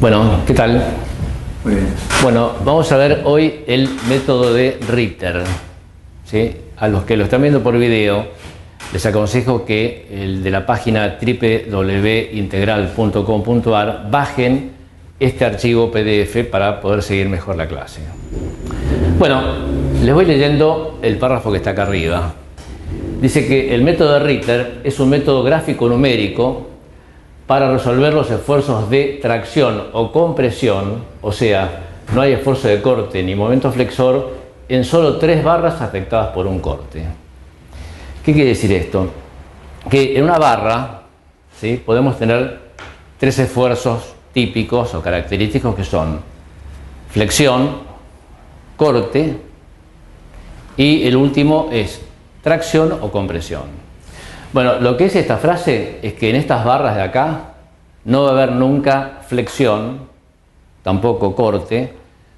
Bueno, ¿qué tal? Muy bien. Bueno, vamos a ver hoy el método de Ritter, ¿sí? A los que lo están viendo por video, les aconsejo que el de la página www.integral.com.ar bajen este archivo PDF para poder seguir mejor la clase. Bueno, les voy leyendo el párrafo que está acá arriba. Dice que el método de Ritter es un método gráfico-numérico para resolver los esfuerzos de tracción o compresión, o sea, no hay esfuerzo de corte ni momento flexor en solo 3 barras afectadas por un corte. ¿Qué quiere decir esto? Que en una barra, ¿sí?, podemos tener 3 esfuerzos típicos o característicos que son flexión, corte y el último es tracción o compresión. Bueno, lo que es esta frase es que en estas barras de acá no va a haber nunca flexión, tampoco corte,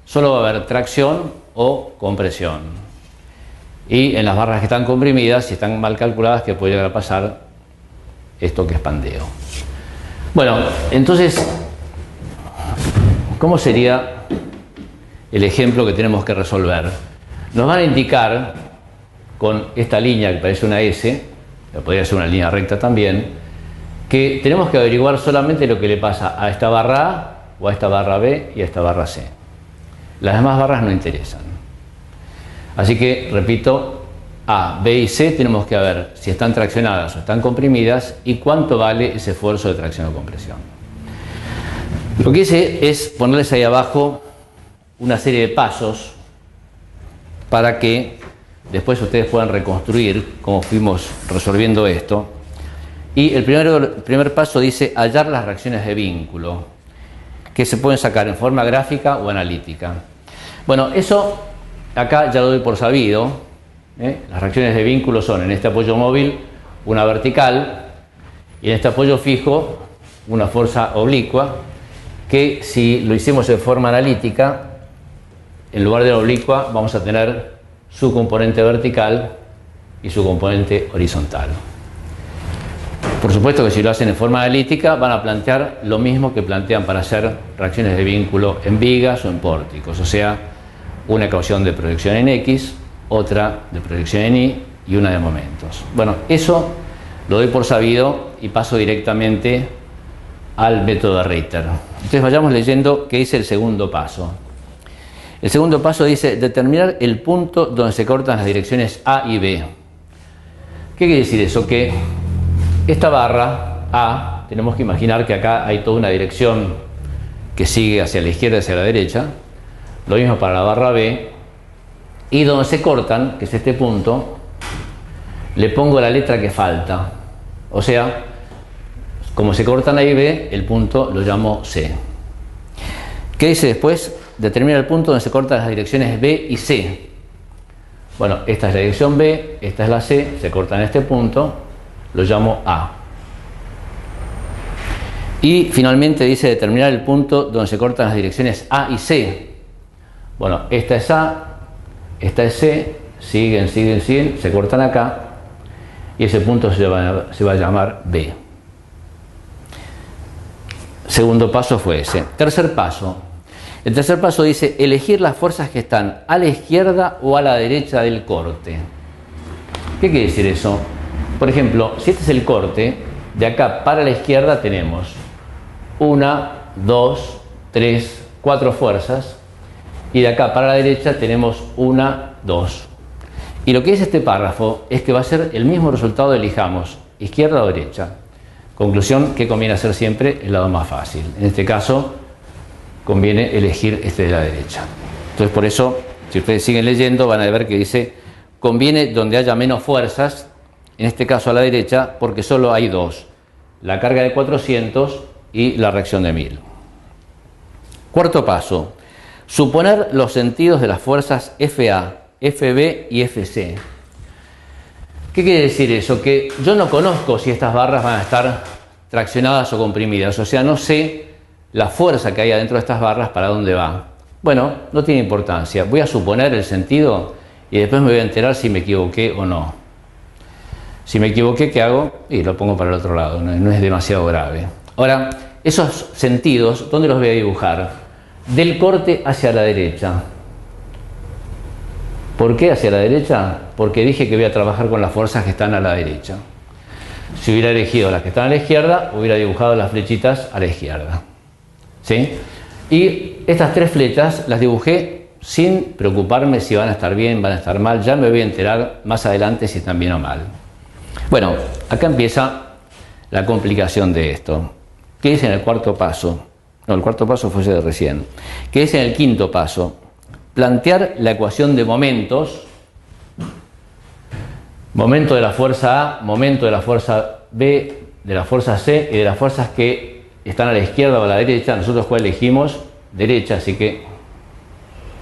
solo va a haber tracción o compresión. Y en las barras que están comprimidas, si están mal calculadas, que puede llegar a pasar esto que es pandeo. Bueno, entonces, ¿cómo sería el ejemplo que tenemos que resolver? Nos van a indicar con esta línea que parece una S, que podría ser una línea recta también, que tenemos que averiguar solamente lo que le pasa a esta barra A o a esta barra B y a esta barra C. Las demás barras no interesan. Así que, repito, A, B y C tenemos que ver si están traccionadas o están comprimidas y cuánto vale ese esfuerzo de tracción o compresión. Lo que hice es ponerles ahí abajo una serie de pasos para que después ustedes puedan reconstruir cómo fuimos resolviendo esto. Y el primer paso dice hallar las reacciones de vínculo, que se pueden sacar en forma gráfica o analítica. Bueno, eso acá ya lo doy por sabido. Las reacciones de vínculo son en este apoyo móvil una vertical y en este apoyo fijo una fuerza oblicua, que si lo hicimos en forma analítica, en lugar de la oblicua vamos a tener su componente vertical y su componente horizontal. Por supuesto que si lo hacen en forma analítica van a plantear lo mismo que plantean para hacer reacciones de vínculo en vigas o en pórticos, o sea, una ecuación de proyección en X, otra de proyección en Y y una de momentos. Bueno, eso lo doy por sabido y paso directamente al método de Ritter. Entonces vayamos leyendo qué dice el segundo paso. El segundo paso dice determinar el punto donde se cortan las direcciones A y B. ¿Qué quiere decir eso? Que esta barra A, tenemos que imaginar que acá hay toda una dirección que sigue hacia la izquierda y hacia la derecha. Lo mismo para la barra B. Y donde se cortan, que es este punto, le pongo la letra que falta. O sea, como se cortan A y B, el punto lo llamo C. ¿Qué dice después? Determina el punto donde se cortan las direcciones B y C. Bueno, esta es la dirección B, esta es la C, se cortan en este punto, lo llamo A. Y finalmente dice determinar el punto donde se cortan las direcciones A y C. Bueno, esta es A, esta es C, siguen, se cortan acá y ese punto se va a llamar B. Segundo paso fue ese. Tercer paso. El tercer paso dice elegir las fuerzas que están a la izquierda o a la derecha del corte. ¿Qué quiere decir eso? Por ejemplo, si este es el corte, de acá para la izquierda tenemos 1, 2, 3, 4 fuerzas y de acá para la derecha tenemos 1, 2. Y lo que dice este párrafo es que va a ser el mismo resultado elijamos, izquierda o derecha. Conclusión que conviene hacer siempre el lado más fácil. En este caso conviene elegir este de la derecha. Entonces por eso, si ustedes siguen leyendo, van a ver que dice conviene donde haya menos fuerzas, en este caso a la derecha, porque solo hay 2, la carga de 400 y la reacción de 1000. Cuarto paso, suponer los sentidos de las fuerzas FA, FB y FC. ¿Qué quiere decir eso? Que yo no conozco si estas barras van a estar traccionadas o comprimidas, o sea, no sé la fuerza que hay adentro de estas barras para dónde va. Bueno, no tiene importancia, voy a suponer el sentido y después me voy a enterar si me equivoqué o no. Si me equivoqué, ¿qué hago? Y lo pongo para el otro lado, no es demasiado grave. Ahora, Esos sentidos, ¿dónde los voy a dibujar? Del corte hacia la derecha. ¿Por qué hacia la derecha? Porque dije que voy a trabajar con las fuerzas que están a la derecha. Si hubiera elegido las que están a la izquierda, hubiera dibujado las flechitas a la izquierda. ¿Sí? Y estas 3 flechas las dibujé sin preocuparme si van a estar bien, van a estar mal. Ya me voy a enterar más adelante si están bien o mal. Bueno, acá empieza la complicación de esto. ¿Qué es en el cuarto paso? No, el cuarto paso fue ese de recién. ¿Qué es en el quinto paso? Plantear la ecuación de momentos. Momento de la fuerza A, momento de la fuerza B, de la fuerza C y de las fuerzas que están a la izquierda o a la derecha. Nosotros cuál elegimos, derecha, así que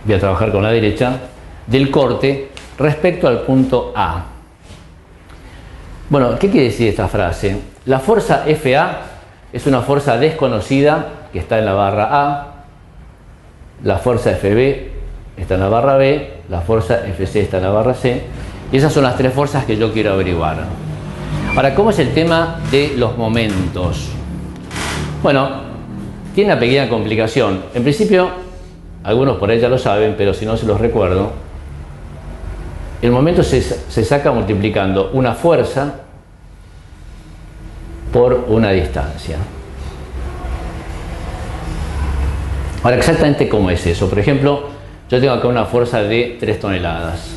voy a trabajar con la derecha, del corte respecto al punto A. Bueno, ¿qué quiere decir esta frase? La fuerza FA es una fuerza desconocida que está en la barra A, la fuerza FB está en la barra B, la fuerza FC está en la barra C, y esas son las 3 fuerzas que yo quiero averiguar. Ahora, ¿cómo es el tema de los momentos? Bueno, tiene una pequeña complicación. En principio, algunos por ahí ya lo saben, pero si no se los recuerdo, el momento se saca multiplicando una fuerza por una distancia. Ahora, exactamente cómo es eso. Por ejemplo, yo tengo acá una fuerza de 3 toneladas.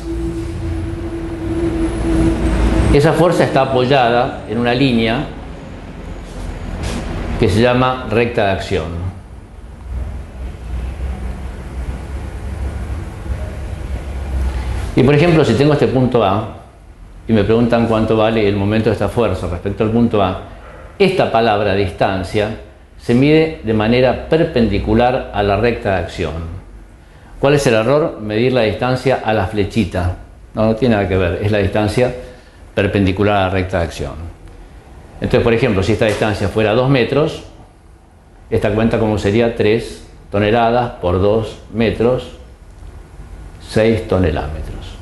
Esa fuerza está apoyada en una línea que se llama recta de acción. Y por ejemplo, si tengo este punto A y me preguntan cuánto vale el momento de esta fuerza respecto al punto A, esta palabra distancia se mide de manera perpendicular a la recta de acción. ¿Cuál es el error? Medir la distancia a la flechita. No tiene nada que ver, es la distancia perpendicular a la recta de acción. Entonces, por ejemplo, si esta distancia fuera 2 metros, esta cuenta como sería 3 toneladas por 2 metros, 6 tonelámetros.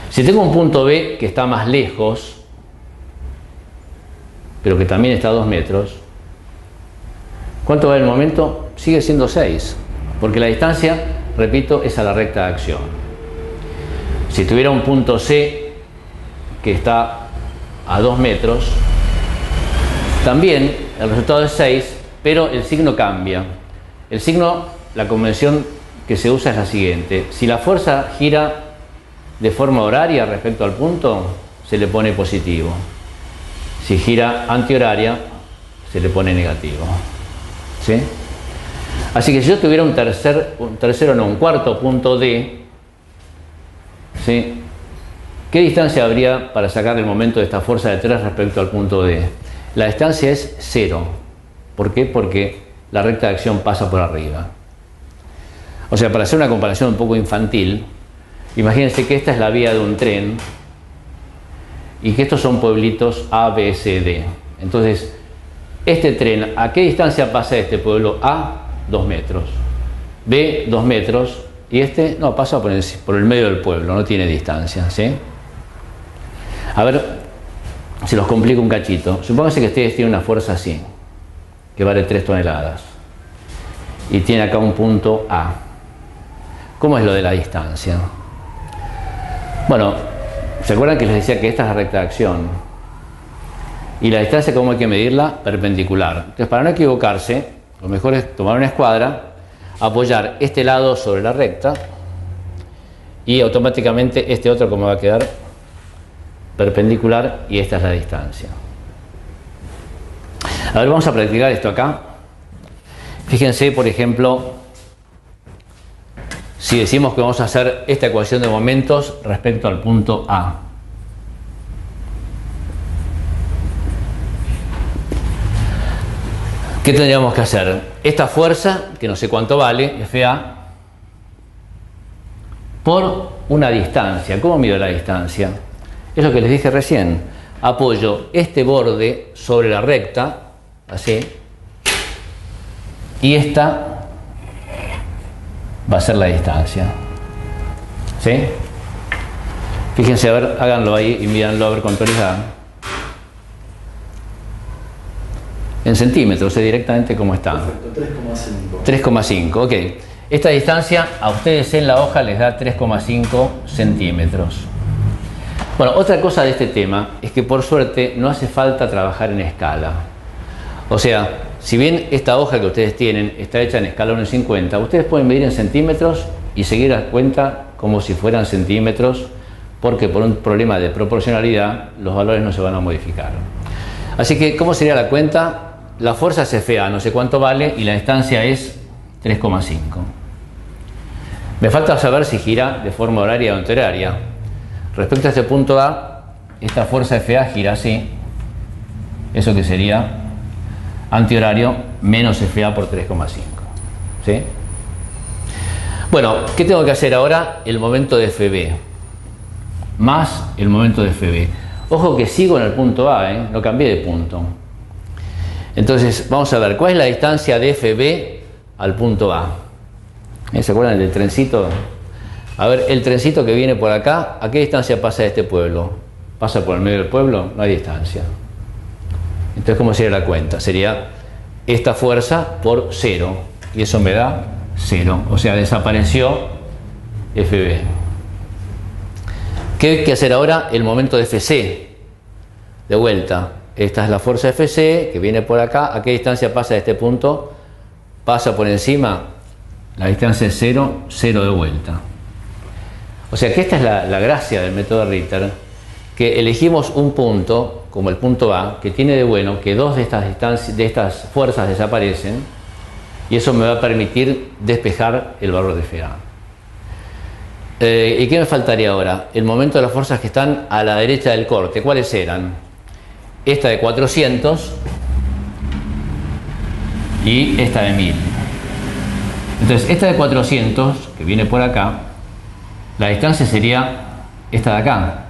Si tengo un punto B que está más lejos, pero que también está a 2 metros, ¿cuánto va el momento? Sigue siendo 6, porque la distancia, repito, es a la recta de acción. Si tuviera un punto C que está a 2 metros, también el resultado es 6, pero el signo cambia. El signo, la convención que se usa es la siguiente: si la fuerza gira de forma horaria respecto al punto, se le pone positivo. Si gira antihoraria, se le pone negativo. ¿Sí? Así que si yo tuviera un cuarto punto D, ¿sí?, ¿qué distancia habría para sacar el momento de esta fuerza de 3 respecto al punto D? La distancia es 0. ¿Por qué? Porque la recta de acción pasa por arriba. O sea, para hacer una comparación un poco infantil, imagínense que esta es la vía de un tren y que estos son pueblitos A, B, C, D. Entonces, este tren, ¿a qué distancia pasa este pueblo? A, 2 metros. B, 2 metros. Y este, no, pasa por el medio del pueblo, no tiene distancia, ¿sí? A ver, si los complico un cachito. Supónganse que ustedes tienen una fuerza así, que vale 3 toneladas. Y tiene acá un punto A. ¿Cómo es lo de la distancia? Bueno, ¿se acuerdan que les decía que esta es la recta de acción? Y la distancia, ¿cómo hay que medirla? Perpendicular. Entonces, para no equivocarse, lo mejor es tomar una escuadra, apoyar este lado sobre la recta y automáticamente este otro, como va a quedar, perpendicular, y esta es la distancia. A ver, vamos a practicar esto acá. Fíjense, por ejemplo, si decimos que vamos a hacer esta ecuación de momentos respecto al punto A. ¿Qué tendríamos que hacer? Esta fuerza, que no sé cuánto vale, FA, por una distancia. ¿Cómo mido la distancia? Es lo que les dije recién. Apoyo este borde sobre la recta, así, y esta va a ser la distancia. ¿Sí? Fíjense, a ver, háganlo ahí y míranlo a ver cuánto les da. En centímetros, directamente cómo está. Perfecto, 3,5, ok. Esta distancia a ustedes en la hoja les da 3,5 centímetros. Bueno, otra cosa de este tema es que por suerte no hace falta trabajar en escala. O sea, si bien esta hoja que ustedes tienen está hecha en escala 1,50, ustedes pueden medir en centímetros y seguir a cuenta como si fueran centímetros, porque por un problema de proporcionalidad los valores no se van a modificar. Así que, ¿cómo sería la cuenta? La fuerza es FA, no sé cuánto vale, y la distancia es 3,5. Me falta saber si gira de forma horaria o antihoraria. Respecto a este punto A, esta fuerza FA gira así. Eso que sería antihorario menos FA por 3,5. ¿Sí? Bueno, ¿qué tengo que hacer ahora? El momento de FB más el momento de FB. Ojo que sigo en el punto A, no cambié de punto. Entonces, vamos a ver, ¿cuál es la distancia de FB al punto A? ¿Se acuerdan del trencito? A ver, el trencito que viene por acá, ¿a qué distancia pasa de este pueblo? ¿Pasa por el medio del pueblo? No hay distancia. Entonces, ¿cómo sería la cuenta? Sería esta fuerza por 0. Y eso me da 0. O sea, desapareció FB. ¿Qué hay que hacer ahora? El momento de FC. De vuelta. Esta es la fuerza FC que viene por acá. ¿A qué distancia pasa de este punto? Pasa por encima. La distancia es 0, 0 de vuelta. O sea que esta es la gracia del método Ritter, que elegimos un punto, como el punto A, que tiene de bueno que dos de estas fuerzas desaparecen, y eso me va a permitir despejar el valor de FA. ¿Y qué me faltaría ahora? El momento de las fuerzas que están a la derecha del corte. ¿Cuáles eran? Esta de 400 y esta de 1000. Entonces, esta de 400, que viene por acá, la distancia sería esta de acá.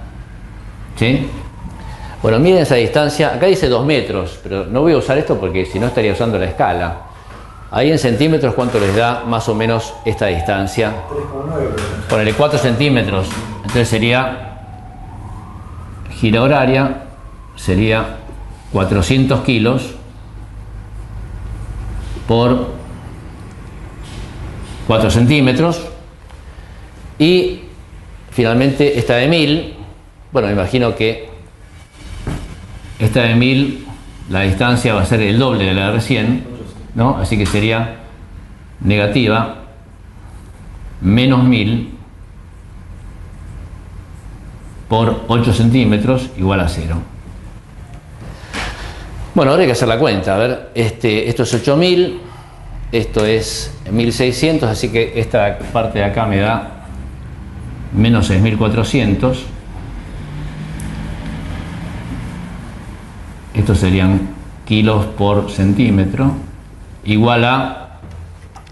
¿Sí? Bueno, miren esa distancia. Acá dice 2 metros, pero no voy a usar esto porque si no estaría usando la escala. Ahí en centímetros, ¿cuánto les da más o menos esta distancia? 3,9. Ponele 4 centímetros. Entonces sería gira horaria, sería 400 kilos por 4 centímetros. Y finalmente esta de 1000, bueno, me imagino que esta de 1000, la distancia va a ser el doble de la de recién, ¿no? Así que sería negativa menos 1000 por 8 centímetros igual a 0. Bueno, ahora hay que hacer la cuenta. A ver, esto es 8000, esto es 1600, así que esta parte de acá me da menos 6400. Estos serían kilos por centímetro, igual a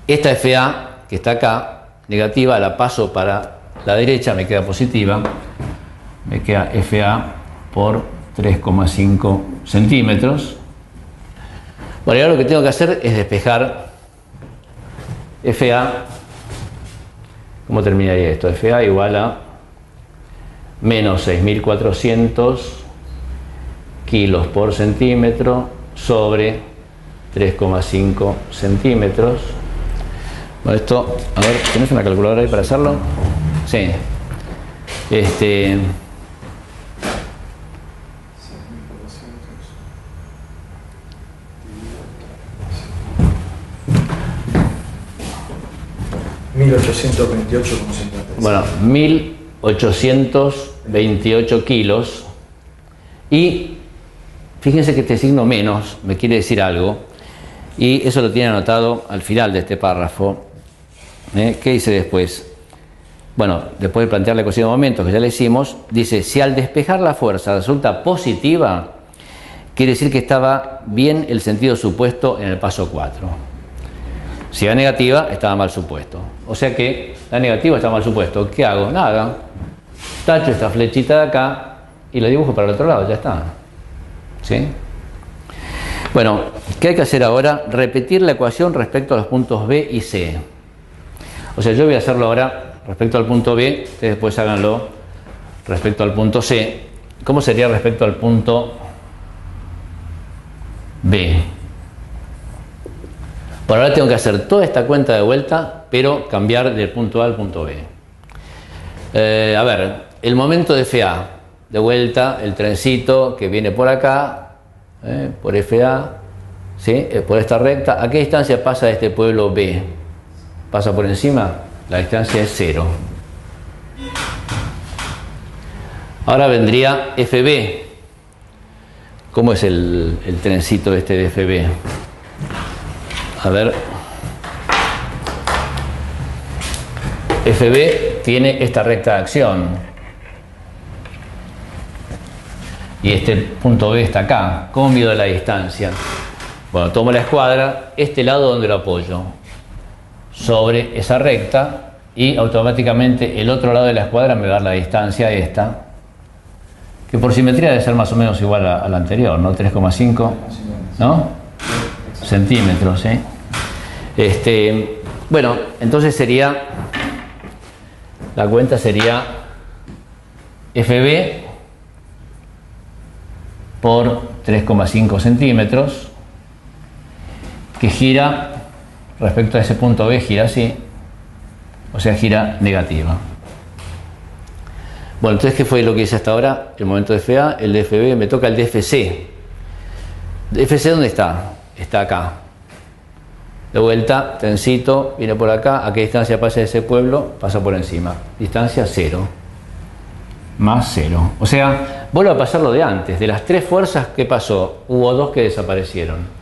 esta FA que está acá, negativa, la paso para la derecha, me queda positiva, me queda FA por 3,5 centímetros. Bueno, y ahora lo que tengo que hacer es despejar FA. ¿Cómo terminaría esto? FA igual a menos 6400 kilos por centímetro sobre 3,5 centímetros. Bueno, esto, a ver, ¿tenés una calculadora ahí para hacerlo? Sí. 1828,56. Bueno, 1828 kilos. Y fíjense que este signo menos me quiere decir algo. Y eso lo tiene anotado al final de este párrafo. ¿Qué dice después? Bueno, después de plantear la ecuación de momentos, que ya le hicimos, dice, si al despejar la fuerza resulta positiva, quiere decir que estaba bien el sentido supuesto en el paso 4. Si era negativa, estaba mal supuesto. O sea que la negativa está mal supuesto. ¿Qué hago? Nada. Tacho esta flechita de acá y la dibujo para el otro lado, ya está. ¿Sí? Bueno, ¿qué hay que hacer ahora? Repetir la ecuación respecto a los puntos B y C. O sea, yo voy a hacerlo ahora respecto al punto B, ustedes después háganlo respecto al punto C. ¿Cómo sería respecto al punto B? Por ahora tengo que hacer toda esta cuenta de vuelta, pero cambiar del punto A al punto B. A ver, el momento de FA, de vuelta, el trencito que viene por acá, por FA, ¿sí? Por esta recta. ¿A qué distancia pasa de este pueblo B? ¿Pasa por encima? La distancia es 0. Ahora vendría FB. ¿Cómo es el trencito este de FB? A ver. FB tiene esta recta de acción. Y este punto B está acá. ¿Cómo mido la distancia? Bueno, tomo la escuadra, este lado donde lo apoyo, sobre esa recta, y automáticamente el otro lado de la escuadra me va a dar la distancia esta, que por simetría debe ser más o menos igual a la anterior, ¿no? 3,5, ¿no? Centímetros, ¿sí? Bueno, entonces sería, la cuenta sería FB por 3,5 centímetros, que gira, respecto a ese punto B, gira así, o sea, gira negativa. Bueno, entonces, ¿qué fue lo que hice hasta ahora? El momento de FA, el de FB, me toca el de FC. ¿FC dónde está? Está acá. De vuelta, trencito, viene por acá. ¿A qué distancia pasa de ese pueblo? Pasa por encima. Distancia 0. Más 0. O sea, vuelvo a pasar lo de antes. De las 3 fuerzas, ¿qué pasó? Hubo 2 que desaparecieron.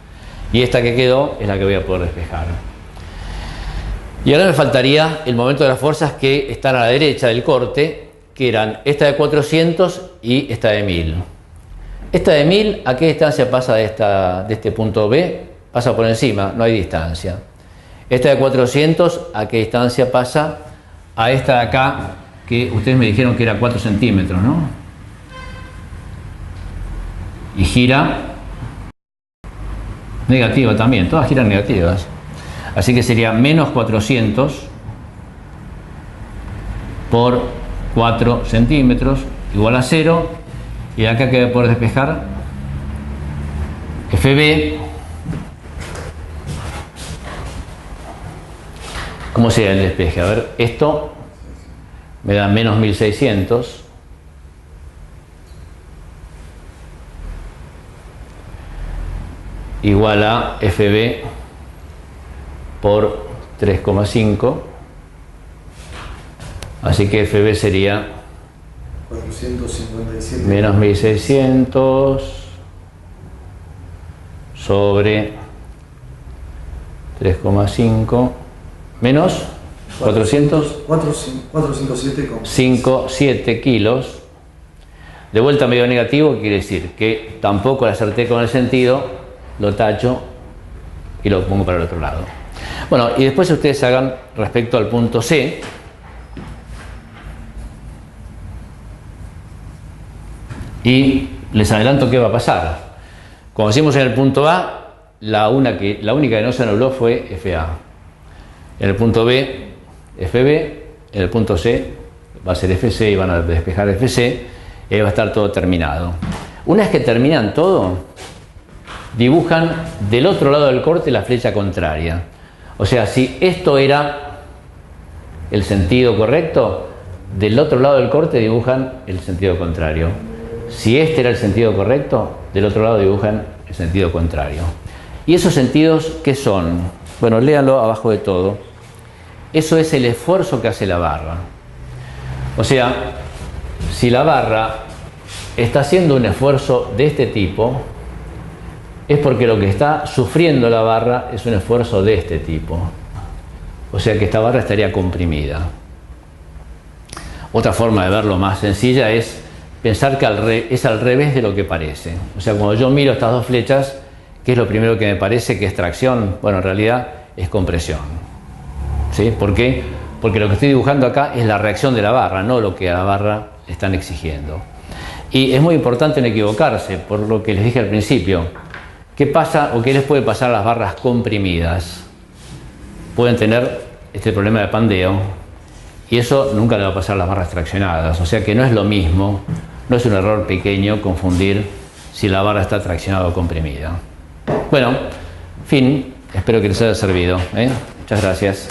Y esta que quedó es la que voy a poder despejar. Y ahora me faltaría el momento de las fuerzas que están a la derecha del corte, que eran esta de 400 y esta de 1000. Esta de 1000, ¿a qué distancia pasa de este punto B? Pasa por encima, no hay distancia. Esta de 400, ¿a qué distancia pasa? A esta de acá, que ustedes me dijeron que era 4 centímetros, ¿no? Y gira negativa también, todas giran negativas. Así que sería menos 400 por 4 centímetros igual a 0. Y acá que voy a poder despejar FB. ¿Cómo sería el despeje? A ver, esto me da menos 1600. Igual a FB por 3,5. Así que FB sería 457 menos 1600 sobre 3,5 menos 457 kilos. De vuelta medio negativo, quiere decir que tampoco le acerté con el sentido. Lo tacho y lo pongo para el otro lado. Bueno, y después ustedes hagan respecto al punto C. Y les adelanto qué va a pasar. Como hicimos en el punto A, la única que no se anuló fue FA. En el punto B, FB. En el punto C va a ser FC y van a despejar FC. Y ahí va a estar todo terminado. Una vez que terminan todo, dibujan del otro lado del corte la flecha contraria. O sea, si esto era el sentido correcto, del otro lado del corte dibujan el sentido contrario. Si este era el sentido correcto, del otro lado dibujan el sentido contrario. ¿Y esos sentidos qué son? Bueno, léanlo abajo de todo. Eso es el esfuerzo que hace la barra. O sea, si la barra está haciendo un esfuerzo de este tipo, es porque lo que está sufriendo la barra es un esfuerzo de este tipo. O sea que esta barra estaría comprimida. Otra forma de verlo más sencilla es pensar que es al revés de lo que parece. O sea, cuando yo miro estas dos flechas, ¿qué es lo primero que me parece que es tracción? Bueno, en realidad es compresión. ¿Sí? ¿Por qué? Porque lo que estoy dibujando acá es la reacción de la barra, no lo que a la barra le están exigiendo. Y es muy importante no equivocarse, por lo que les dije al principio. ¿Qué pasa o qué les puede pasar a las barras comprimidas? Pueden tener este problema de pandeo y eso nunca le va a pasar a las barras traccionadas. O sea que no es lo mismo, no es un error pequeño confundir si la barra está traccionada o comprimida. Bueno, fin. Espero que les haya servido. Muchas gracias.